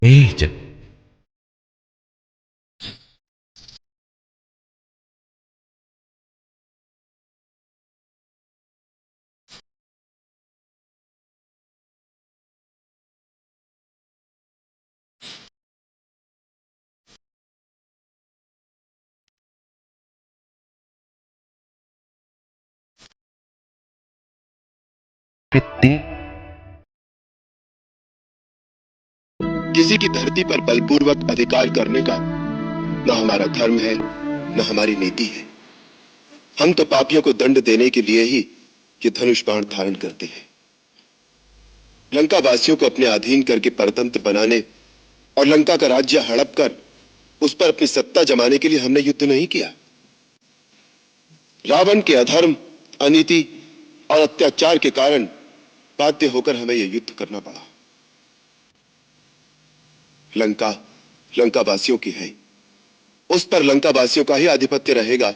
तेज। किसी की धरती पर बलपूर्वक अधिकार करने का न हमारा धर्म है, न हमारी नीति है। हम तो पापियों को दंड देने के लिए ही ये धनुष बाण धारण करते हैं। लंका वासियों को अपने अधीन करके परतंत्र बनाने और लंका का राज्य हड़प कर उस पर अपनी सत्ता जमाने के लिए हमने युद्ध नहीं किया। रावण के अधर्म, अनीति और अत्याचार के कारण बाध्य होकर हमें यह युद्ध करना पड़ा। लंका लंका वासियों की है, उस पर लंका वासियों का ही आधिपत्य रहेगा,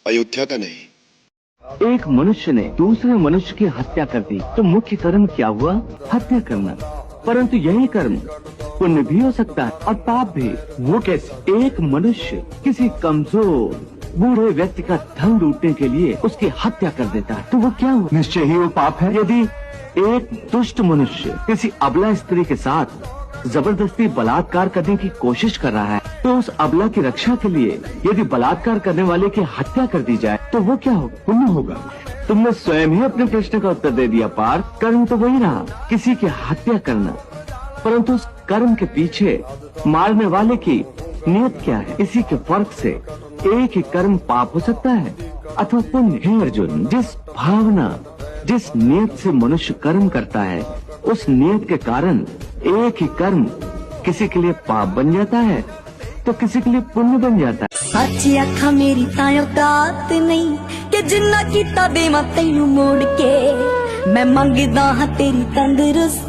अयोध्या का नहीं। एक मनुष्य ने दूसरे मनुष्य की हत्या कर दी तो मुख्य कर्म क्या हुआ? हत्या करना। परंतु यही कर्म पुण्य भी हो सकता है और पाप भी। वो कैसे? एक मनुष्य किसी कमजोर बूढ़े व्यक्ति का धन लूटने के लिए उसकी हत्या कर देता है तो वो क्या हुआ? निश्चय ही वो पाप है। यदि एक दुष्ट मनुष्य किसी अबला स्त्री के साथ जबरदस्ती बलात्कार करने की कोशिश कर रहा है तो उस अबला की रक्षा के लिए यदि बलात्कार करने वाले की हत्या कर दी जाए तो वो क्या होगा? पुण्य होगा। तुमने स्वयं ही अपने प्रश्न का उत्तर दे दिया पार्थ। कर्म तो वही रहा, किसी की हत्या करना, परंतु उस कर्म के पीछे मारने वाले की नियत क्या है? इसी के फर्क से एक ही कर्म पाप हो सकता है अथवा पुण्य। हे अर्जुन, जिस भावना, जिस नियत से मनुष्य कर्म करता है उस नियत के कारण एक ही कर्म किसी के लिए पाप बन जाता है तो किसी के लिए पुण्य बन जाता है। सच्ची अखा मेरी तायो दात नहीं कि जिन्ना कीता देवा तैनू मोड़ के मैं मंगदा हां तेरी तंदुरुस्ती।